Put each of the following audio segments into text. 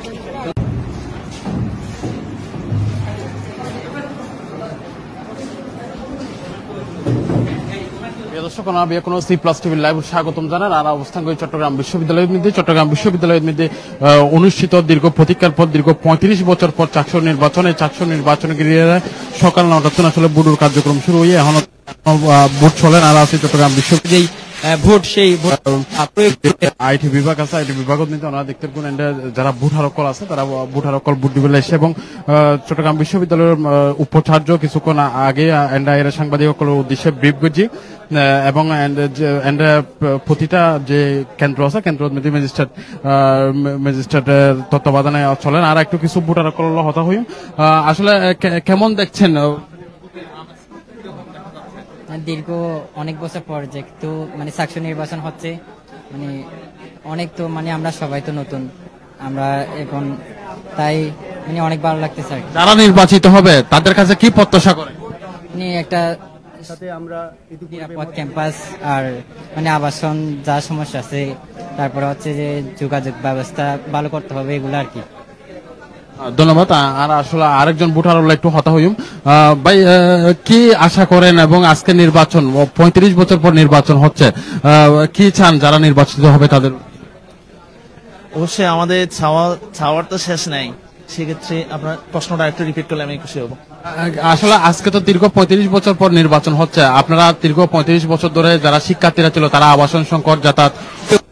দর্শক কোনো C plus টিভির লাইভ স্বাগতম জানান। আর অবস্থান করি চট্টগ্রাম বিশ্ববিদ্যালয়ের মধ্যে অনুষ্ঠিত দীর্ঘ প্রতীক্ষার পর দীর্ঘ 35 বছর পর চাকসুর নির্বাচনে ঘিরে সকাল 9টার আসলে বুডুর কার্যক্রম শুরু হয়ে এখন ভোট চলেন। আর আছে চট্টগ্রাম বিশ্ববিদ্যালয় ভোট সেই আইটি বিভাগ আছে, আইটি বিভাগ ওনারা দেখতে পাবেন যারা ভোট হারকল আছে তারা ভোট হারকল ভোট দিবে এসে এবং চট্টগ্রাম বিশ্ববিদ্যালয়ের উপাচার্য কিছুক্ষণ আগে এরা সাংবাদিকদের উদ্দেশ্যে ব্রিফ করছি এবং প্রতিটা যে কেন্দ্র আছে কেন্দ্র ম্যাজিস্ট্রেটের তত্ত্বাবধানে চলেন। আর একটু কিছু ভোট হারকল হতা হই আসলে কেমন দেখছেন? দীর্ঘ অনেক বছর পর যেহেতু মানে চাকসু নির্বাচন হচ্ছে, মানে অনেক তো মানে আমরা সবাই তো নতুন, আমরা এখন তাই মানে অনেক ভালো লাগতেছে। যারা নির্বাচিত হবে তাদের কাছে কি প্রত্যাশা করে? মানে একটা সাথে আমরা নিরাপদ ক্যাম্পাস আর মানে আবাসন যা সমস্যা আছে, তারপরে হচ্ছে যে যোগাযোগ ব্যবস্থা ভালো করতে হবে, এগুলো আর কি। ধন্যবাদ। আর আসলে আরেকজন ভোটার একটু হতা হইম ভাই, কি আশা করেন এবং আজকে নির্বাচন 35 বছর পর নির্বাচন হচ্ছে, কি চান যারা নির্বাচিত হবে তাদের? অবশ্যই আমাদের চাওয়ার তো শেষ নাই, সেক্ষেত্রে আপনার প্রশ্নটা একটু রিপিট করলে আমি খুশি হব। আসলে আজকে তো দীর্ঘ 35 বছর পর নির্বাচন হচ্ছে, আপনারা দীর্ঘ 35 বছর ধরে যারা শিক্ষার্থীরা ছিল তারা আবাসন সংকট যাতায়াত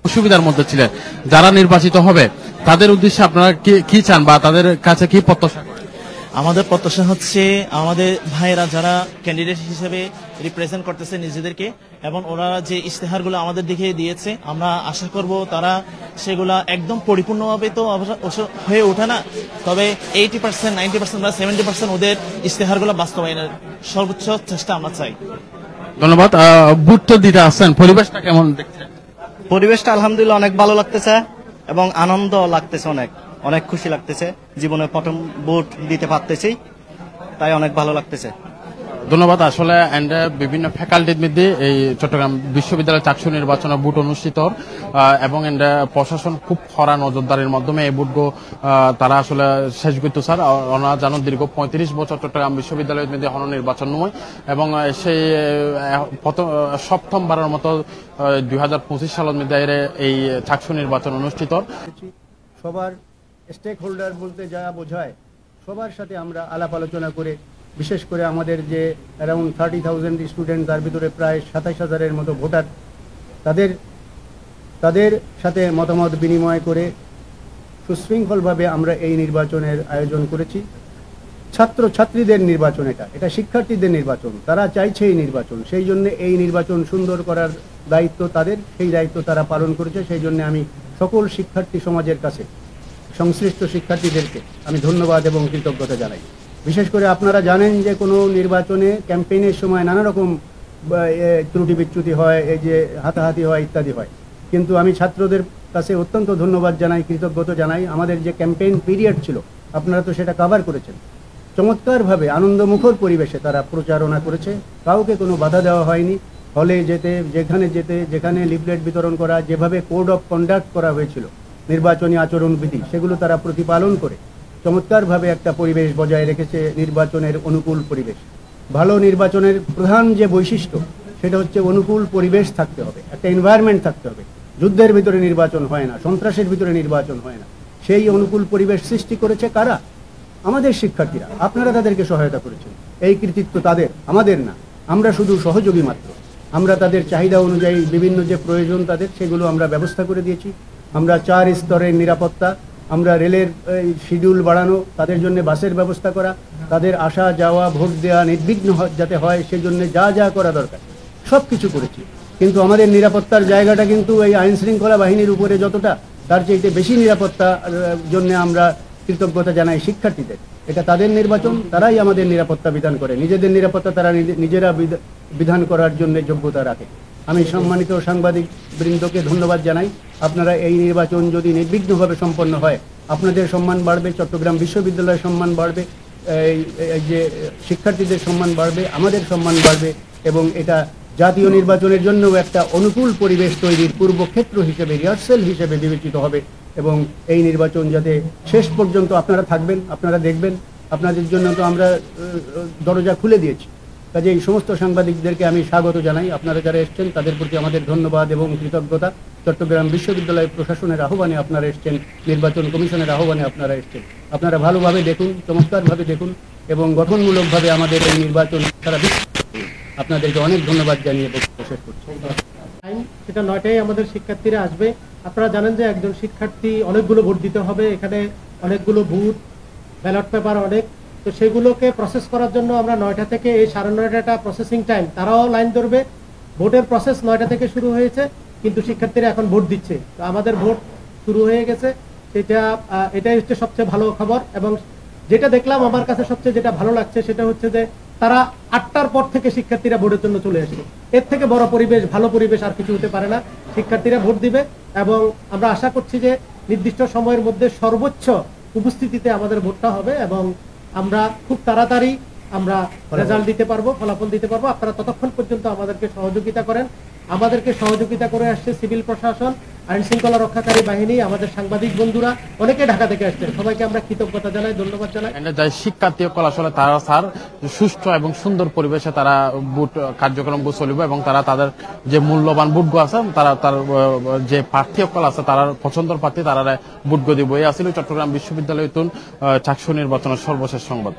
অসুবিধার মধ্যে ছিলেন, যারা নির্বাচিত হবে তাদের উদ্দেশ্যে আপনারা কি চান বা তাদের কাছে কি প্রত্যাশা? আমাদের প্রত্যাশা হচ্ছে আমাদের ভাইয়েরা যারা ক্যান্ডিডেট হিসেবে রিপ্রেজেন্ট করতেছে নিজেদেরকে এবং ওরা যে ইশতেহারগুলো আমাদের দিকে দিয়েছে, আমরা আশা করব তারা সেগুলা একদম পরিপূর্ণভাবে তো হয়ে ওঠে না, তবে 80%, 90% বা 70% ওদের ইশতেহারগুলো বাস্তবায়নের সর্বোচ্চ চেষ্টা আমরা চাই। ধন্যবাদ। ভোট তো দিতে আসছেন, পরিবেশটা কেমন দেখছেন? পরিবেশটা আলহামদুলিল্লাহ অনেক ভালো লাগতেছে এবং আনন্দ লাগতেছে, অনেক খুশি লাগতেছে। জীবনে প্রথম ভোট দিতে পারতেছি, তাই অনেক ভালো লাগতেছে। ধন্যবাদ। আসলে বিভিন্ন ফ্যাকাল্টির মধ্যে এই চট্টগ্রাম বিশ্ববিদ্যালয় চাকসু নির্বাচনে ভোট অনুষ্ঠিত এবং প্রশাসন খুব কড়া নজরদারির মাধ্যমে এই ভোট তারা আসলে শেষ করতো। স্যার ওনারা জানুন দীর্ঘ 35 বছর চট্টগ্রাম বিশ্ববিদ্যালয়ের মধ্যে হন নির্বাচন নয় এবং সেই সপ্তমবারের মতো 2025 সালের মধ্যে এই চাকসু নির্বাচন অনুষ্ঠিত। সবার স্টেক হোল্ডার বলতে যা বোঝায় সবার সাথে আমরা আলাপ আলোচনা করে, বিশেষ করে আমাদের যে অ্যারাউন্ড 30,000 স্টুডেন্ট, তার ভিতরে প্রায় 27,000-এর মতো ভোটার, তাদের সাথে মতামত বিনিময় করে সুশৃঙ্খলভাবে আমরা এই নির্বাচনের আয়োজন করেছি। ছাত্রছাত্রীদের নির্বাচন, এটা শিক্ষার্থীদের নির্বাচন, তারা চাইছে এই নির্বাচন, সেই জন্য এই নির্বাচন সুন্দর করার দায়িত্ব তাদের, সেই দায়িত্ব তারা পালন করেছে। সেই জন্য আমি সকল শিক্ষার্থী সমাজের কাছে, সংশ্লিষ্ট শিক্ষার্থীদেরকে আমি ধন্যবাদ এবং কৃতজ্ঞতা জানাই। বিশেষ করে আপনারা জানেন যে কোনো নির্বাচনে ক্যাম্পেইনের সময় নানা রকম ত্রুটি বিচ্যুতি হয়, এই যে হাতাহাতি হয় ইত্যাদি হয়, কিন্তু আমি ছাত্রদের কাছে অত্যন্ত ধন্যবাদ জানাই, কৃতজ্ঞতা জানাই। আমাদের যে ক্যাম্পেইন পিরিয়ড ছিল আপনারা তো সেটা কভার করেছেন, চমৎকারভাবে আনন্দমুখর পরিবেশে তারা প্রচারণা করেছে, কাউকে কোনো বাধা দেওয়া হয়নি। হলে যেখানে লিফলেট বিতরণ করা, যেভাবে কোড অফ কন্ডাক্ট করা হয়েছিল নির্বাচনী আচরণবিধি, সেগুলো তারা প্রতিপালন করে চমৎকারভাবে একটা পরিবেশ বজায় রেখেছে, নির্বাচনের অনুকূল পরিবেশ। ভালো নির্বাচনের প্রধান যে বৈশিষ্ট্য সেটা হচ্ছে অনুকূল পরিবেশ থাকতে হবে, একটা এনভায়রনমেন্ট থাকতে হবে। যুদ্ধের ভিতরে নির্বাচন হয় না, সন্ত্রাসের ভিতরে নির্বাচন হয় না। সেই অনুকূল পরিবেশ সৃষ্টি করেছে কারা? আমাদের শিক্ষার্থীরা। আপনারা তাদেরকে সহায়তা করেছেন, এই কৃতিত্ব তাদের, আমাদের না। আমরা শুধু সহযোগী মাত্র। আমরা তাদের চাহিদা অনুযায়ী বিভিন্ন যে প্রয়োজন তাদের, সেগুলো আমরা ব্যবস্থা করে দিয়েছি। আমরা 4 স্তরের নিরাপত্তা, আমরা রেলের শিডিউল বাড়ানো, তাদের জন্য বাসের ব্যবস্থা করা, তাদের আসা যাওয়া ভোট দেওয়া নির্বিঘ্ন যাতে হয় সেজন্য যা যা করা দরকার সব কিছু করেছি। কিন্তু আমাদের নিরাপত্তার জায়গাটা কিন্তু এই আইন শৃঙ্খলা বাহিনীর উপরে যতটা, তার চেয়ে বেশি নিরাপত্তার জন্য আমরা কৃতজ্ঞতা জানাই শিক্ষার্থীদের। এটা তাদের নির্বাচন, তারাই আমাদের নিরাপত্তা বিধান করে, নিজেদের নিরাপত্তা তারা নিজেরা বিধান করার জন্য যোগ্যতা রাখে। আমি সম্মানিত সাংবাদিক বৃন্দকে ধন্যবাদ জানাই। আপনারা এই নির্বাচন যদি নির্বিঘ্নভাবে সম্পন্ন হয়, আপনাদের সম্মান বাড়বে, চট্টগ্রাম বিশ্ববিদ্যালয়ের সম্মান বাড়বে, এই যে শিক্ষার্থীদের সম্মান বাড়বে, আমাদের সম্মান বাড়বে এবং এটা জাতীয় নির্বাচনের জন্য একটা অনুকূল পরিবেশ তৈরির পূর্বক্ষেত্র হিসেবে, রিহার্সেল হিসেবে বিবেচিত হবে এবং এই নির্বাচন যাতে শেষ পর্যন্ত আপনারা থাকবেন, আপনারা দেখবেন, আপনাদের জন্য তো আমরা দরজা খুলে দিয়েছি। কাজে এই সমস্ত সাংবাদিকদেরকে আমি স্বাগত জানাই। আপনারা যারা এসছেন তাদের প্রতি আমাদের ধন্যবাদ এবং কৃতজ্ঞতা। চট্টগ্রাম বিশ্ববিদ্যালয় প্রশাসনের আহ্বানে আপনারা এসছেন, নির্বাচন কমিশনের আহ্বানে আপনারা এসছেন। আপনারা ভালোভাবে দেখুন, চমৎকারভাবে দেখুন এবং গঠনমূলকভাবে আমাদের এই নির্বাচন সারা বিশ্ব। আপনাদেরকে অনেক ধন্যবাদ জানিয়ে বক্তব্য শেষ করছি। সেটা 9টায় আমাদের শিক্ষার্থীরা আসবে। আপনারা জানেন যে একজন শিক্ষার্থী অনেকগুলো ভোট দিতে হবে, এখানে অনেকগুলো বুথ, ব্যালট পেপার অনেক, তো সেগুলোকে প্রসেস করার জন্য আমরা 9টা থেকে এই 9:30টা প্রসেসিং টাইম, তারাও লাইন ধরবে। ভোটের প্রসেস 9টা থেকে শুরু হয়েছে, কিন্তু শিক্ষার্থীরা এখন ভোট দিচ্ছে। তো আমাদের ভোট শুরু হয়ে গেছে, এটাই হচ্ছে সবচেয়ে ভালো খবর। এবং যেটা দেখলাম আমার কাছে সবচেয়ে যেটা ভালো লাগছে সেটা হচ্ছে যে তারা 8টার পর থেকে শিক্ষার্থীরা ভোটের জন্য চলে আসবে। এর থেকে বড় পরিবেশ, ভালো পরিবেশ আর কিছু হতে পারে না। শিক্ষার্থীরা ভোট দিবে এবং আমরা আশা করছি যে নির্দিষ্ট সময়ের মধ্যে সর্বোচ্চ উপস্থিতিতে আমাদের ভোটটা হবে এবং আমরা খুব তাড়াতাড়ি আমরা রেজাল্ট দিতে পারবো, ফলাফল দিতে পারবো। আপনারা ততক্ষণ পর্যন্ত আমাদেরকে সহযোগিতা করেন। আমাদেরকে সহযোগিতা করে আসছে সিভিল প্রশাসন, আইন শৃঙ্খলা রক্ষাকারী বাহিনী, আমাদের সাংবাদিক বন্ধুরা, অনেকে ঢাকা থেকে আসছেন। সবাইকে আমরা কৃতজ্ঞতা জানাই, ধন্যবাদ জানাই। যাই শিক্ষার্থী সকল আসলে তারা স্যার সুষ্ঠু এবং সুন্দর পরিবেশে তারা ভোট কার্যক্রম চলবে এবং তারা তাদের যে মূল্যবান ভোটগুলো আছে তারা তার যে প্রার্থী সকল আছে তারা পছন্দের প্রার্থী তারা ভোটগুলো দিব। এই আসলে চট্টগ্রাম বিশ্ববিদ্যালয় চাকসু নির্বাচনের সর্বশেষ সংবাদ।